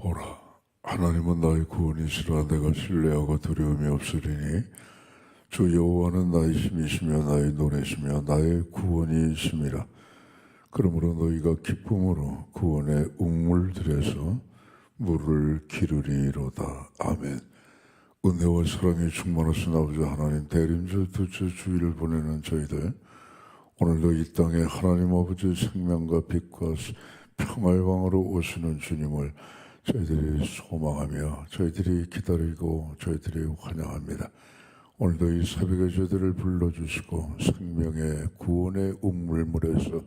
보라, 하나님은 나의 구원이시라. 내가 신뢰하고 두려움이 없으리니 주 여호와는 나의 힘이시며 나의 노래시며 나의 구원이심이라. 그러므로 너희가 기쁨으로 구원의 웅물 들여서 물을 기르리로다. 아멘. 은혜와 사랑이 충만하신 아버지 하나님, 대림절 둘째 주일을 보내는 저희들, 오늘도 이 땅에 하나님 아버지의 생명과 빛과 평화의 왕으로 오시는 주님을 저희들이 소망하며 저희들이 기다리고 저희들이 환영합니다. 오늘도 이 새벽에 저희들을 불러주시고 생명의 구원의 웅물물에서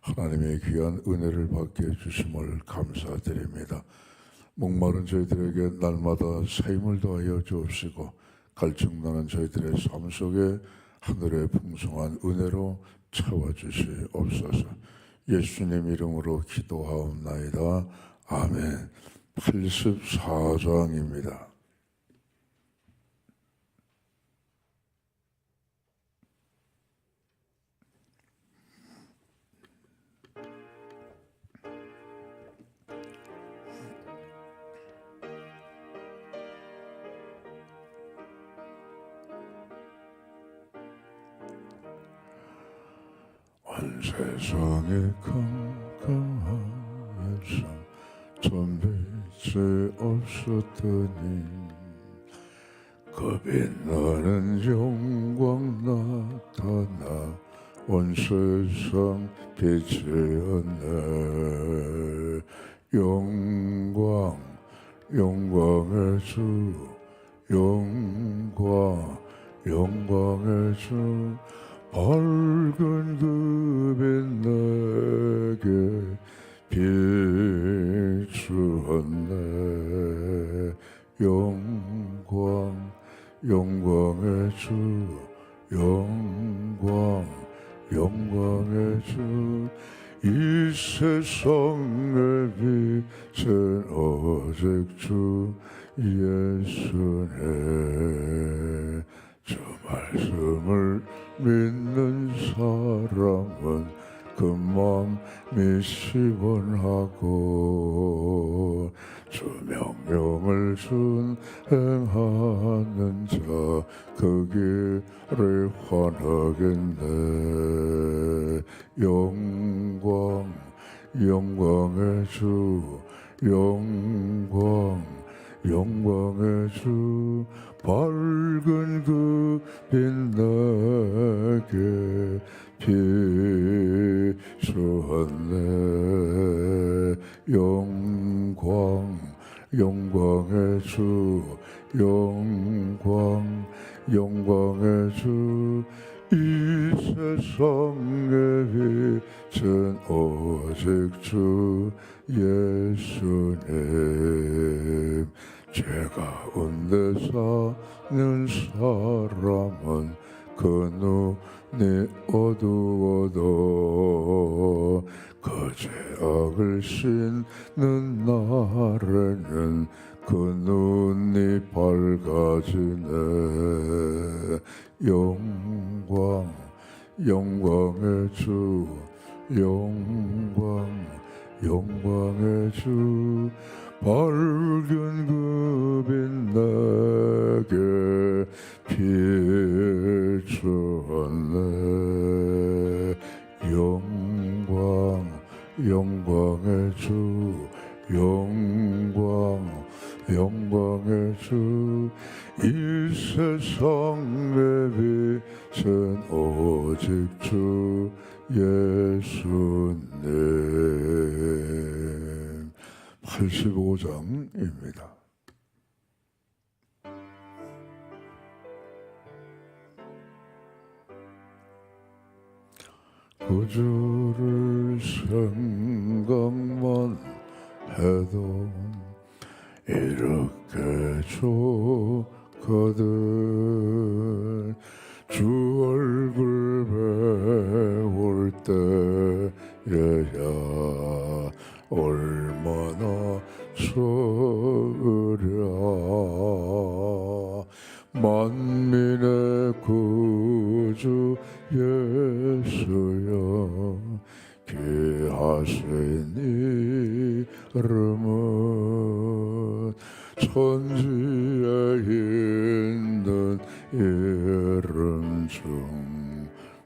하나님의 귀한 은혜를 받게 해주심을 감사드립니다. 목마른 저희들에게 날마다 새 힘을 더하여 주옵시고 갈증나는 저희들의 삶 속에 하늘의 풍성한 은혜로 채워주시옵소서. 예수님 이름으로 기도하옵나이다. 아멘. 84장입니다. 온 세상에 깜깜한 삶 전 빛이 없었더니 그 빛나는 영광 나타나 온 세상 빛이었네. 영광의 주, 영광의 주, 밝은 그 빛 내게 비추었네. 영광의 주, 영광의 주, 이 세상의 빛은 오직 주 예수네. 저 말씀을 믿는 사람은 그 마음이 시원하고 주 명령을 순행하는 자 그 길을 환하겠네. 영광의 주, 영광의 주, 밝은 그 빛 내게 비추었네. 영광의 주, 영광의 주, 이 세상의 빛은 오직 주 예수님. 죄 가운데 사는 사람은 그 눈이 어두워도 그 죄악을 씻는 날에는 그 눈이 밝아지네. 영광의 주, 영광의 주, 밝은 그 빛 내게 비추었네. 영광의 주, 영광의 주, 이 세상의 빛은 오직 주 예수님. 85장입니다. 구주를 생각만 해도 이렇게 좋거든. 주 얼굴 배울 때에야 얼마나 좋으랴. 만민의 구주 예수여, 귀하신 이름은 천지에 있는 일은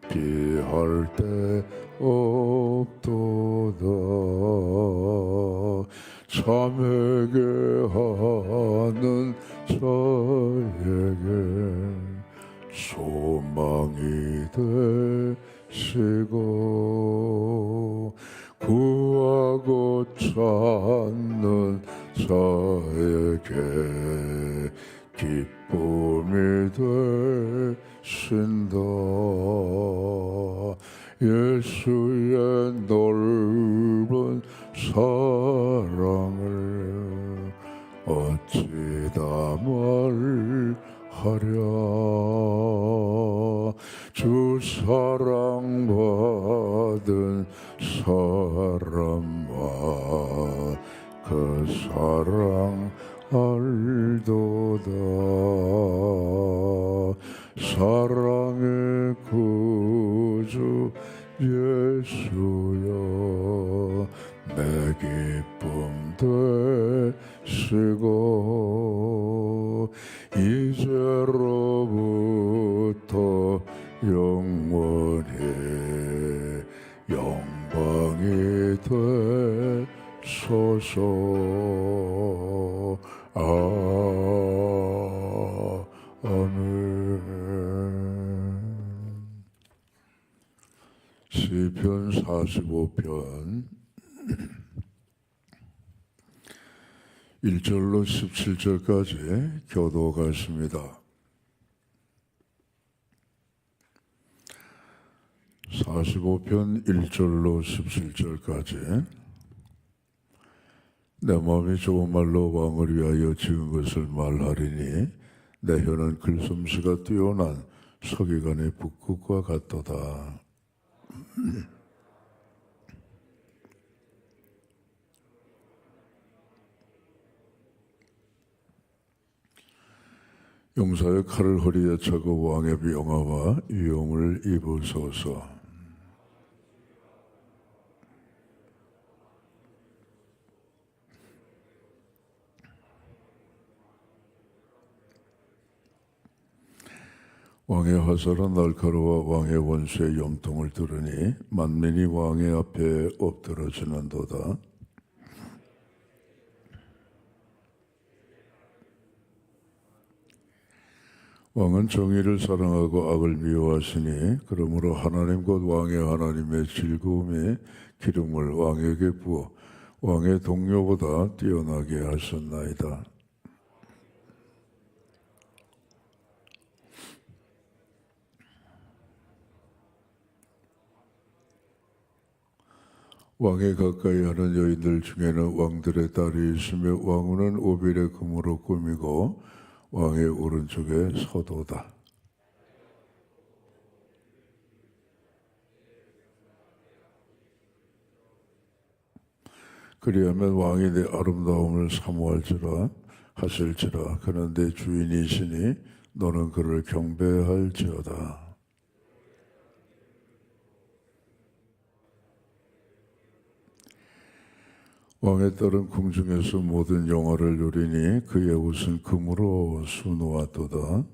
중기할 데 없도다. 참에게 하는 자에게 소망이 되시고 구하고 찾는 자에게 기쁨이 되신다. 예수의 넓은 사랑을 어찌다 말하랴. 주 사랑받은 사람만 그 사랑 알도다. 사랑의 구주 예수여 내 기쁨 되시고 이제로부터 영원히 영광이 되소서. 아멘. 시편 45편 1절로 17절까지 교도가십니다. 45편 1절로 17절까지 내 마음이 좋은 말로 왕을 위하여 지은 것을 말하리니 내 혀는 글솜씨가 뛰어난 서기관의 북극과 같도다. 용사의 칼을 허리에 차고 왕의 병화와 위용을 입으소서. 왕의 화살은 날카로워 왕의 원수의 염통을 두르니 만민이 왕의 앞에 엎드러지는도다. 왕은 정의를 사랑하고 악을 미워하시니 그러므로 하나님 곧 왕의 하나님의 즐거움이 기름을 왕에게 부어 왕의 동료보다 뛰어나게 하셨나이다. 왕에 가까이 하는 여인들 중에는 왕들의 딸이 있으며 왕후는 오빌의 금으로 꾸미고 왕의 오른쪽에 서도다. 그리하면 왕이 내 아름다움을 사모할지라 하실지라. 그는 내 주인이시니 너는 그를 경배할지어다. 왕의 딸은 궁중에서 모든 영화를 누리니 그의 옷은 금으로 수놓았도다.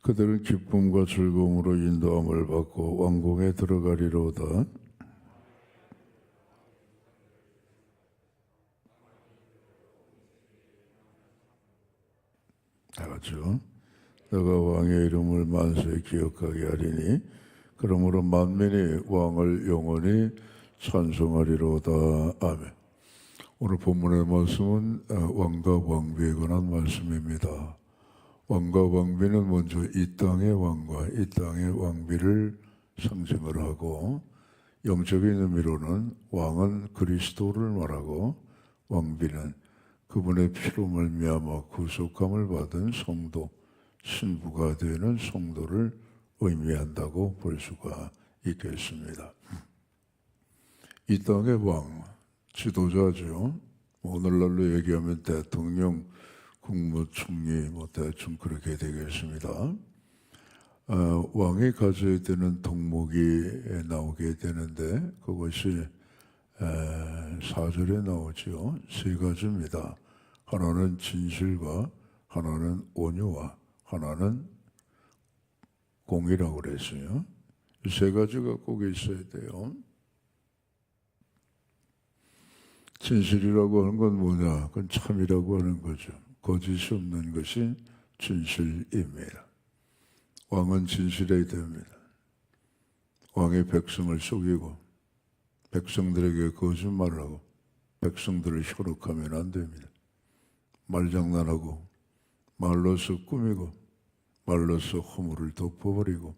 그들은 기쁨과 즐거움으로 인도함을 받고 왕궁에 들어가리로다. 다 같이요. 내가 왕의 이름을 만세히 기억하게 하리니 그러므로 만민이 왕을 영원히 찬송하리로다. 아멘. 오늘 본문의 말씀은 왕과 왕비에 관한 말씀입니다. 왕과 왕비는 먼저 이 땅의 왕과 이 땅의 왕비를 상징을 하고, 영적인 의미로는 왕은 그리스도를 말하고 왕비는 그분의 피로 말미암아 구속함을 받은 성도, 신부가 되는 성도를 의미한다고 볼 수가 있겠습니다. 이 땅의 왕, 지도자죠. 오늘날로 얘기하면 대통령, 국무총리, 대충 그렇게 되겠습니다. 왕이 가져야 되는 덕목이 나오게 되는데 그것이 4절에 나오죠. 세 가지입니다. 하나는 진실과 하나는 온유와 하나는 공이라고 그랬어요. 이 세 가지가 꼭 있어야 돼요. 진실이라고 하는 건 뭐냐? 그건 참이라고 하는 거죠. 거짓이 없는 것이 진실입니다. 왕은 진실해야 됩니다. 왕이 백성을 속이고 백성들에게 거짓말을 하고 백성들을 현혹하면 안 됩니다. 말장난하고 말로서 꾸미고 말로서 허물을 덮어버리고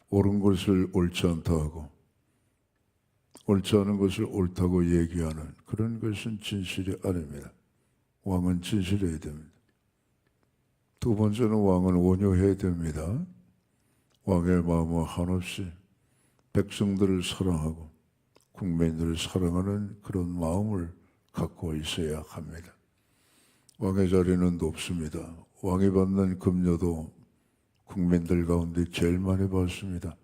옳은 것을 옳지 않다 하고 옳지 않은 것을 옳다고 얘기하는 그런 것은 진실이 아닙니다. 왕은 진실해야 됩니다. 두 번째는 왕은 온유해야 됩니다. 왕의 마음은 한없이 백성들을 사랑하고 국민들을 사랑하는 그런 마음을 갖고 있어야 합니다. 왕의 자리는 높습니다. 왕이 받는 급료도 국민들 가운데 제일 많이 받습니다.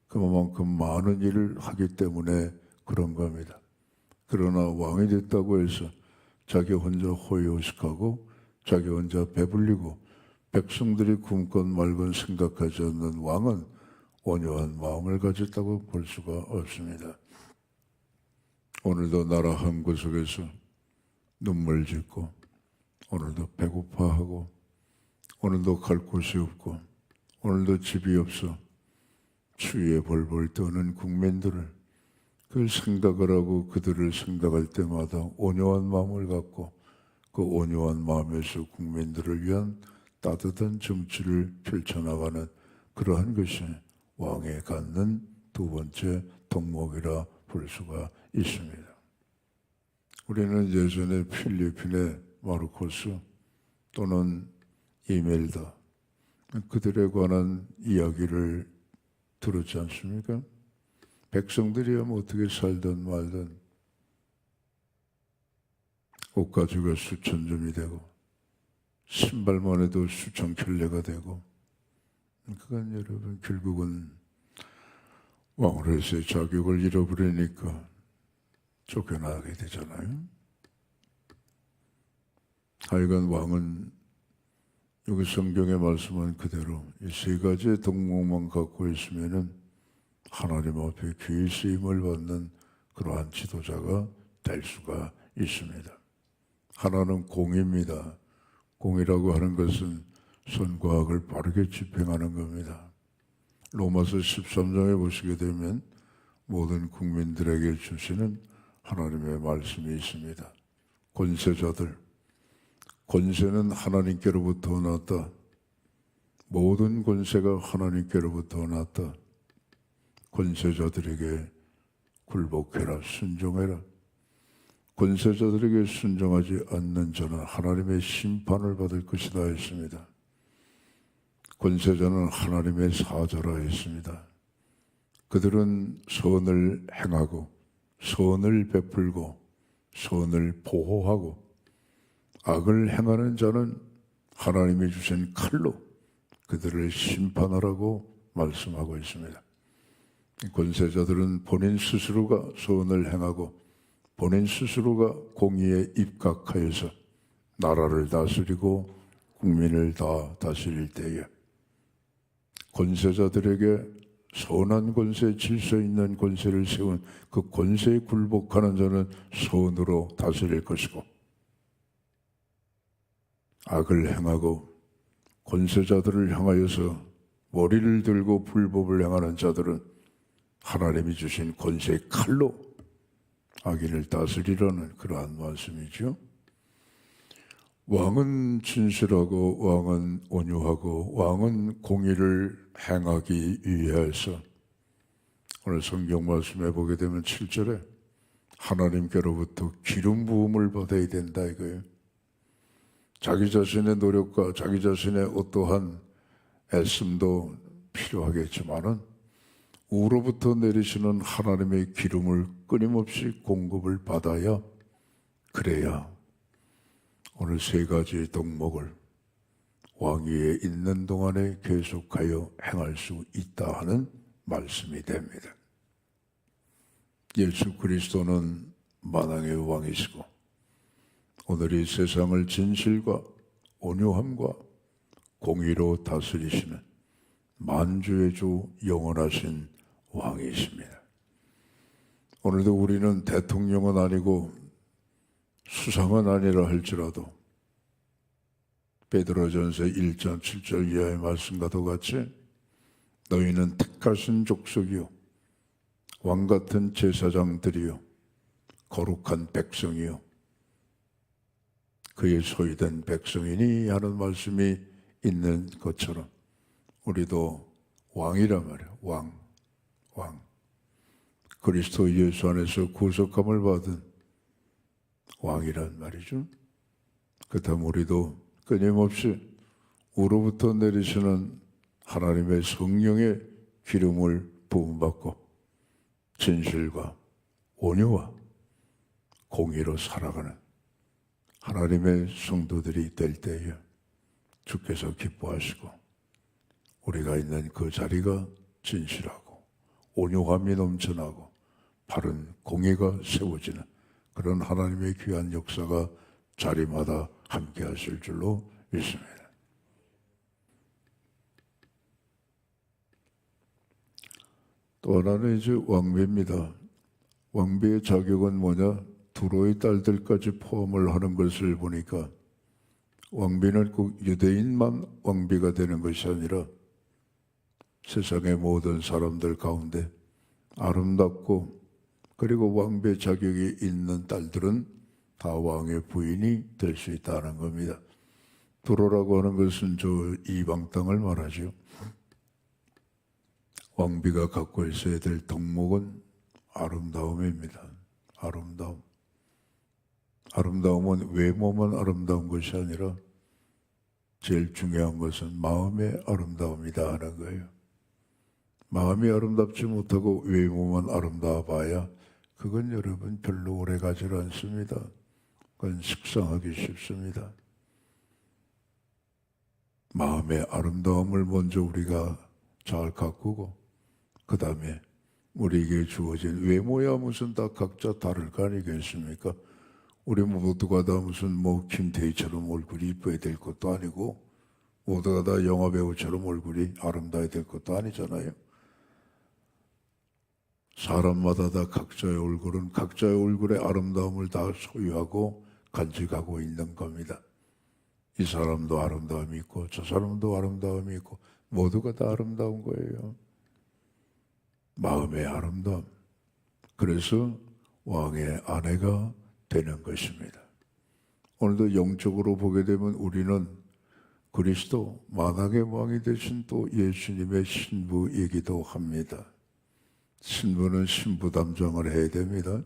그만큼 많은 일을 하기 때문에 그런 겁니다. 그러나 왕이 됐다고 해서 자기 혼자 호의호식하고 자기 혼자 배불리고 백성들이 굶건 말건 생각하지 않는 왕은 온유한 마음을 가졌다고 볼 수가 없습니다. 오늘도 나라 한 구석에서 눈물 짓고 오늘도 배고파하고 오늘도 갈 곳이 없고 오늘도 집이 없어 추위에 벌벌 떠는 국민들을 그 생각을 하고 그들을 생각할 때마다 온유한 마음을 갖고 그 온유한 마음에서 국민들을 위한 따뜻한 정치를 펼쳐나가는 그러한 것이 왕에 갖는 두 번째 덕목이라 볼 수가 있습니다. 우리는 예전에 필리핀의 마르코스 또는 이멜다 그들에 관한 이야기를 들었지 않습니까? 백성들이야 뭐 어떻게 살든 말든 옷가지가 수천 점이 되고 신발만 해도 수천 켤레가 되고 그건 여러분 결국은 왕으로서의 자격을 잃어버리니까 쫓겨나게 되잖아요. 하여간 왕은 여기 성경에 말씀한 그대로 이 세 가지의 덕목만 갖고 있으면은 하나님 앞에 귀히 쓰임을 받는 그러한 지도자가 될 수가 있습니다. 하나는 공입니다. 공이라고 하는 것은 선과 악을 바르게 집행하는 겁니다. 로마서 13장에 보시게 되면 모든 국민들에게 주시는 하나님의 말씀이 있습니다. 권세자들, 권세는 하나님께로부터 났다. 모든 권세가 하나님께로부터 났다. 권세자들에게 굴복해라, 순종해라. 권세자들에게 순종하지 않는 자는 하나님의 심판을 받을 것이다 했습니다. 권세자는 하나님의 사자라 했습니다. 그들은 선을 행하고 선을 베풀고 선을 보호하고 악을 행하는 자는 하나님이 주신 칼로 그들을 심판하라고 말씀하고 있습니다. 권세자들은 본인 스스로가 선을 행하고 본인 스스로가 공의에 입각하여서 나라를 다스리고 국민을 다 다스릴 때에 권세자들에게 선한 권세, 질서 있는 권세를 세운 그 권세에 굴복하는 자는 선으로 다스릴 것이고 악을 행하고 권세자들을 향하여서 머리를 들고 불법을 행하는 자들은 하나님이 주신 권세의 칼로 악인을 다스리라는 그러한 말씀이죠. 왕은 진실하고 왕은 온유하고 왕은 공의를 행하기 위해서 오늘 성경 말씀에 보게 되면 7절에 하나님께로부터 기름 부음을 받아야 된다 이거예요. 자기 자신의 노력과 자기 자신의 어떠한 애씀도 필요하겠지만은 우로부터 내리시는 하나님의 기름을 끊임없이 공급을 받아야 그래야 오늘 세 가지 덕목을 왕위에 있는 동안에 계속하여 행할 수 있다 하는 말씀이 됩니다. 예수 그리스도는 만왕의 왕이시고 오늘 이 세상을 진실과 온유함과 공의로 다스리시는 만주의 주 영원하신 왕이십니다. 오늘도 우리는 대통령은 아니고 수상은 아니라 할지라도 베드로전서 1장 7절 이하의 말씀과도 같이 너희는 택하신 족속이요 왕같은 제사장들이요 거룩한 백성이요 그의 소유된 백성이니 하는 말씀이 있는 것처럼 우리도 왕이란 말이에요. 왕. 그리스도 예수 안에서 구속함을 받은 왕이란 말이죠. 그렇다면 우리도 끊임없이 우로부터 내리시는 하나님의 성령의 기름을 부음받고 진실과 온유와 공의로 살아가는 하나님의 성도들이 될 때에 주께서 기뻐하시고 우리가 있는 그 자리가 진실하고 온유함이 넘쳐나고 바른 공의가 세워지는 그런 하나님의 귀한 역사가 자리마다 함께 하실 줄로 믿습니다. 또 하나는 이제 왕비입니다. 왕비의 자격은 뭐냐? 두로의 딸들까지 포함을 하는 것을 보니까 왕비는 꼭 유대인만 왕비가 되는 것이 아니라 세상의 모든 사람들 가운데 아름답고 그리고 왕비의 자격이 있는 딸들은 다 왕의 부인이 될 수 있다는 겁니다. 두로라고 하는 것은 저 이방 땅을 말하죠. 왕비가 갖고 있어야 될 덕목은 아름다움입니다. 아름다움은 외모만 아름다운 것이 아니라 제일 중요한 것은 마음의 아름다움이다 하는 거예요. 마음이 아름답지 못하고 외모만 아름다워 봐야 그건 여러분 별로 오래 가지 않습니다. 그건 식상하기 쉽습니다. 마음의 아름다움을 먼저 우리가 잘 가꾸고 그 다음에 우리에게 주어진 외모야 무슨 다 각자 다를 거 아니겠습니까? 우리 모두가 다 무슨 뭐 김태희처럼 얼굴이 이뻐야 될 것도 아니고 모두가 다 영화배우처럼 얼굴이 아름다워야 될 것도 아니잖아요. 사람마다 다 각자의 얼굴은 각자의 얼굴의 아름다움을 다 소유하고 간직하고 있는 겁니다. 이 사람도 아름다움이 있고 저 사람도 아름다움이 있고 모두가 다 아름다운 거예요. 마음의 아름다움. 그래서 왕의 아내가 되는 것입니다. 오늘도 영적으로 보게 되면 우리는 그리스도 만왕의 왕이 되신 또 예수님의 신부이기도 합니다. 신부는 신부 담장을 해야 됩니다.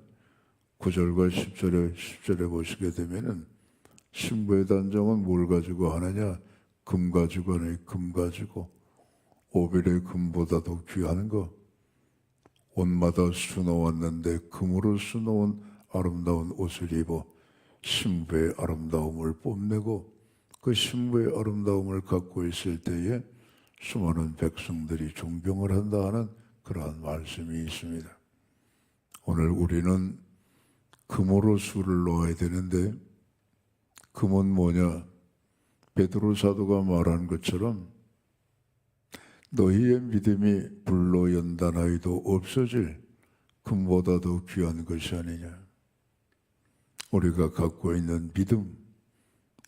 9절과 10절에 보시게 되면은 신부의 단장은 뭘 가지고 하느냐? 금 가지고 하네. 금 가지고 오빌의 금보다도 귀한 거 옷마다 수놓았는데 금으로 수놓은 아름다운 옷을 입어 신부의 아름다움을 뽐내고 그 신부의 아름다움을 갖고 있을 때에 수많은 백성들이 존경을 한다 하는 그러한 말씀이 있습니다. 오늘 우리는 금으로 수를 놓아야 되는데 금은 뭐냐? 베드로 사도가 말한 것처럼 너희의 믿음이 불로 연단하여도 없어질 금보다도 귀한 것이 아니냐. 우리가 갖고 있는 믿음,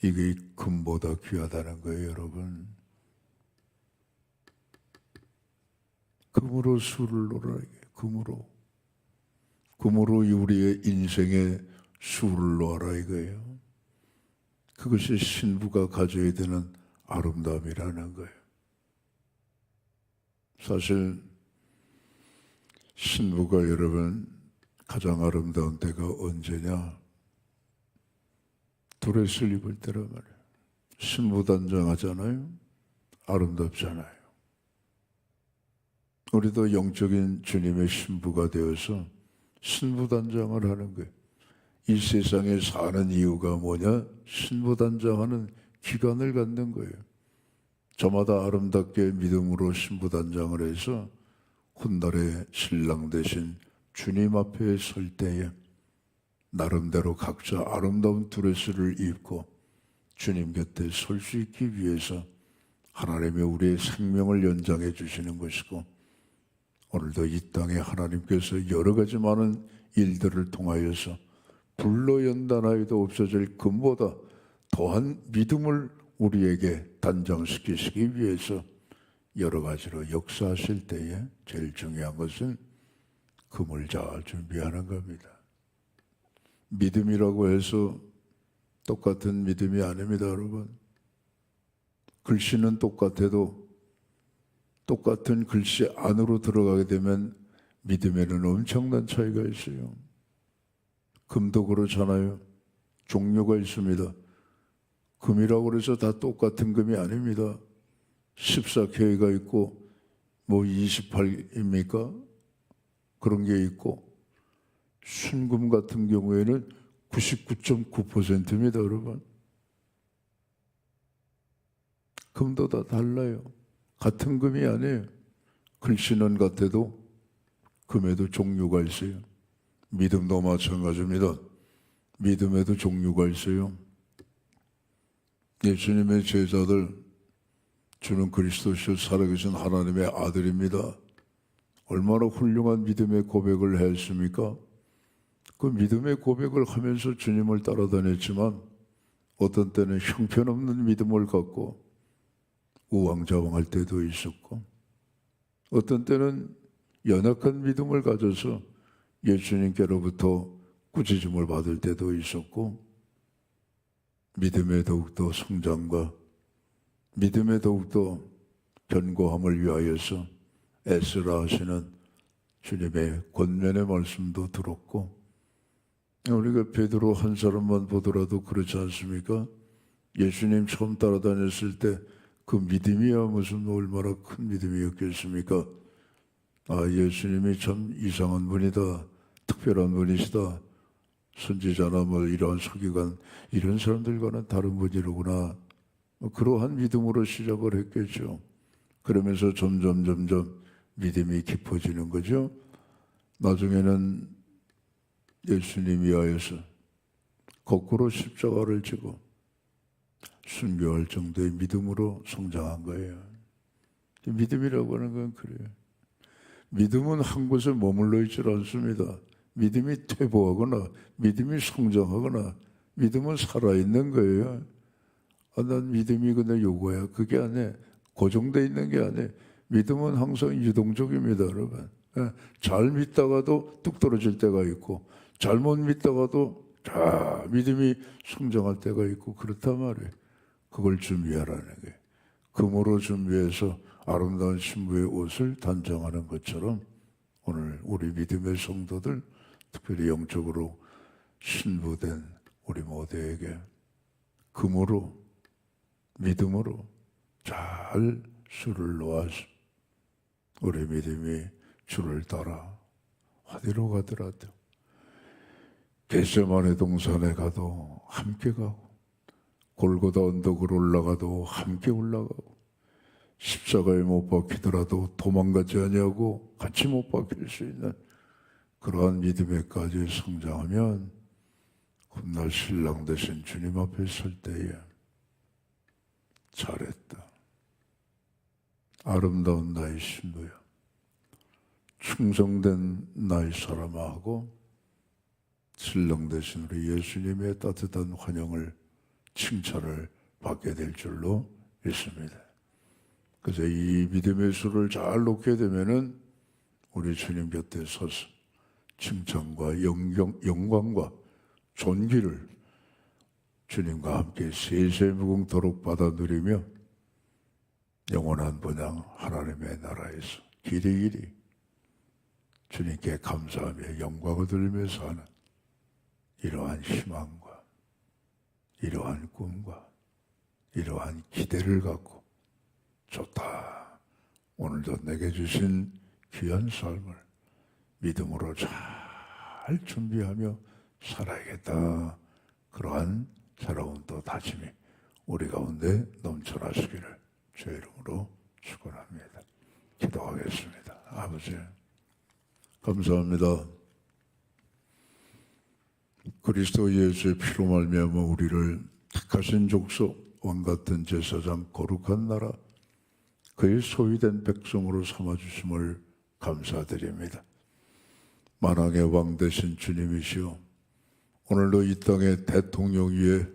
이게 금보다 귀하다는 거예요, 여러분. 금으로 수를 놓으라. 금으로 우리의 인생의 수를 놓아라 이거예요. 그것이 신부가 가져야 되는 아름다움이라는 거예요. 사실 신부가 여러분 가장 아름다운 때가 언제냐? 드레스를 입을 때란 말이에요. 신부 단장하잖아요. 아름답잖아요. 우리도 영적인 주님의 신부가 되어서 신부 단장을 하는 거예요. 이 세상에 사는 이유가 뭐냐? 신부 단장하는 기간을 갖는 거예요. 저마다 아름답게 믿음으로 신부단장을 해서 훗날에 신랑 되신 주님 앞에 설 때에 나름대로 각자 아름다운 드레스를 입고 주님 곁에 설 수 있기 위해서 하나님이 우리의 생명을 연장해 주시는 것이고, 오늘도 이 땅에 하나님께서 여러 가지 많은 일들을 통하여서 불로 연단하여도 없어질 금보다 더한 믿음을 우리에게 단장시키시기 위해서 여러 가지로 역사하실 때에 제일 중요한 것은 금을 잘 준비하는 겁니다. 믿음이라고 해서 똑같은 믿음이 아닙니다, 여러분. 글씨는 똑같아도 똑같은 글씨 안으로 들어가게 되면 믿음에는 엄청난 차이가 있어요. 금도 그렇잖아요. 종류가 있습니다. 금이라고 해서 다 똑같은 금이 아닙니다. 14K가 있고 뭐 28입니까? 그런 게 있고, 순금 같은 경우에는 99.9%입니다, 여러분. 금도 다 달라요. 같은 금이 아니에요. 글씨는 같아도 금에도 종류가 있어요. 믿음도 마찬가지입니다. 믿음에도 종류가 있어요. 예수님의 제자들, 주는 그리스도시요 살아계신 하나님의 아들입니다. 얼마나 훌륭한 믿음의 고백을 했습니까? 그 믿음의 고백을 하면서 주님을 따라다녔지만 어떤 때는 형편없는 믿음을 갖고 우왕좌왕할 때도 있었고, 어떤 때는 연약한 믿음을 가져서 예수님께로부터 꾸짖음을 받을 때도 있었고, 믿음의 더욱더 성장과 믿음의 더욱더 견고함을 위하여서 애쓰라 하시는 주님의 권면의 말씀도 들었고, 우리가 베드로 한 사람만 보더라도 그렇지 않습니까? 예수님 처음 따라다녔을 때 그 믿음이야 무슨 얼마나 큰 믿음이었겠습니까? 아, 예수님이 참 이상한 분이다, 특별한 분이시다, 선지자나 뭐 이러한 서기관 이런 사람들과는 다른 분이로구나, 그러한 믿음으로 시작을 했겠죠. 그러면서 점점 믿음이 깊어지는 거죠. 나중에는 예수님 위하여서 거꾸로 십자가를 지고 순교할 정도의 믿음으로 성장한 거예요. 믿음이라고 하는 건 그래요. 믿음은 한 곳에 머물러 있지 않습니다. 믿음이 퇴보하거나 믿음이 성장하거나 믿음은 살아있는 거예요. 아, 난 믿음이 근데 요거야, 그게 아니에요. 고정되어 있는 게 아니에요. 믿음은 항상 유동적입니다, 여러분. 잘 믿다가도 뚝 떨어질 때가 있고, 잘못 믿다가도 믿음이 성장할 때가 있고, 그렇단 말이에요. 그걸 준비하라는 게, 금으로 준비해서 아름다운 신부의 옷을 단장하는 것처럼 오늘 우리 믿음의 성도들, 특별히 영적으로 신부된 우리 모두에게 금으로, 믿음으로 잘 술을 놓아서 우리 믿음이 주를 따라 어디로 가더라도, 겟세마네 동산에 가도 함께 가고, 골고다 언덕으로 올라가도 함께 올라가고, 십자가에 못 박히더라도 도망가지 아니하고 같이 못 박힐 수 있는 그러한 믿음에까지 성장하면 훗날 신랑 되신 주님 앞에 설 때에 잘했다, 아름다운 나의 신부야, 충성된 나의 사람아 하고 신랑 되신 우리 예수님의 따뜻한 환영을, 칭찬을 받게 될 줄로 믿습니다. 그래서 이 믿음의 술을 잘 놓게 되면은 우리 주님 곁에 서서 칭찬과 영광과 존귀를 주님과 함께 세세무궁토록 받아 누리며 영원한 분양 하나님의 나라에서 길이길이 주님께 감사하며 영광을 돌리며 사는 이러한 희망과 이러한 꿈과 이러한 기대를 갖고, 좋다, 오늘도 내게 주신 귀한 삶을 믿음으로 잘 준비하며 살아야겠다, 그러한 새로운 또 다짐이 우리 가운데 넘쳐나시기를 주의 이름으로 축원합니다. 기도하겠습니다. 아버지, 감사합니다. 그리스도 예수의 피로 말미암아 우리를 택하신 족속, 왕같은 제사장, 거룩한 나라, 그의 소유된 백성으로 삼아주심을 감사드립니다. 만왕의 왕 되신 주님이시여, 오늘도 이 땅의 대통령 위에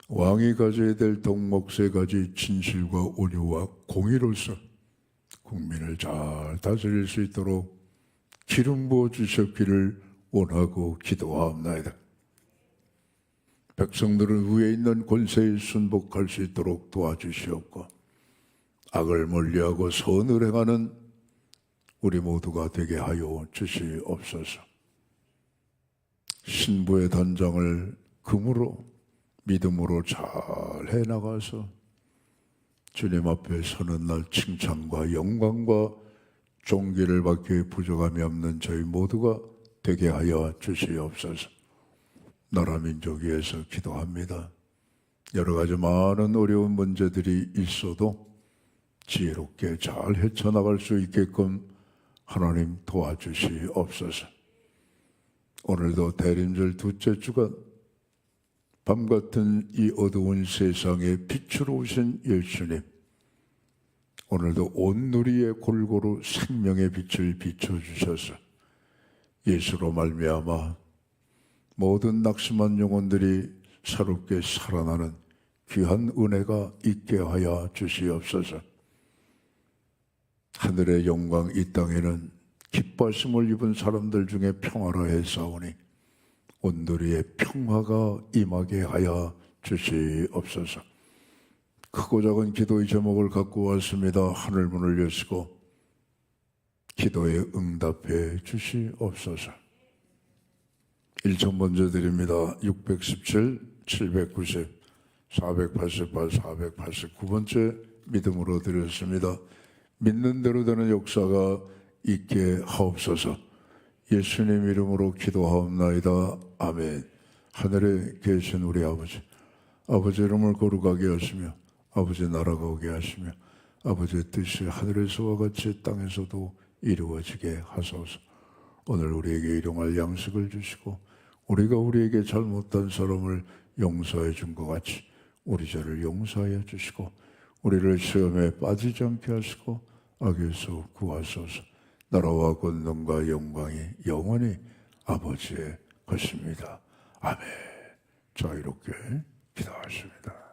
왕이 가져야 될 덕목 세 가지 진실과 온유와 공의로서 국민을 잘 다스릴 수 있도록 기름 부어 주셨기를 원하고 기도하옵나이다. 백성들은 위에 있는 권세에 순복할 수 있도록 도와주시옵고, 악을 멀리하고 선을 행하는 우리 모두가 되게 하여 주시옵소서. 신부의 단장을 금으로 믿음으로 잘 해나가서 주님 앞에 서는 날 칭찬과 영광과 존귀를 받기에 부족함이 없는 저희 모두가 되게 하여 주시옵소서. 나라 민족 위해서 기도합니다. 여러 가지 많은 어려운 문제들이 있어도 지혜롭게 잘 헤쳐나갈 수 있게끔 하나님 도와주시옵소서. 오늘도 대림절 둘째 주간 밤같은 이 어두운 세상에 빛으로 오신 예수님, 오늘도 온 누리의 골고루 생명의 빛을 비춰주셔서 예수로 말미암아 모든 낙심한 영혼들이 새롭게 살아나는 귀한 은혜가 있게 하여 주시옵소서. 하늘의 영광 이 땅에는 기뻐하심을 입은 사람들 중에 평화라 했사오니 온누리의 평화가 임하게 하여 주시옵소서. 크고 작은 기도의 제목을 갖고 왔습니다. 하늘 문을 여시고 기도에 응답해 주시옵소서. 1천 먼저 드립니다. 617, 790, 488, 489번째 믿음으로 드렸습니다. 믿는 대로 되는 역사가 있게 하옵소서. 예수님 이름으로 기도하옵나이다. 아멘. 하늘에 계신 우리 아버지, 아버지 이름을 거룩하게 하시며 아버지 나라가 오게 하시며 아버지의 뜻이 하늘에서와 같이 땅에서도 이루어지게 하소서. 오늘 우리에게 일용할 양식을 주시고 우리가 우리에게 잘못한 사람을 용서해 준 것 같이 우리 죄를 용서하여 주시고 우리를 시험에 빠지지 않게 하시고 악에서 구하소서. 나라와 권능과 영광이 영원히 아버지의 것입니다. 아멘. 자유롭게 기도하십니다.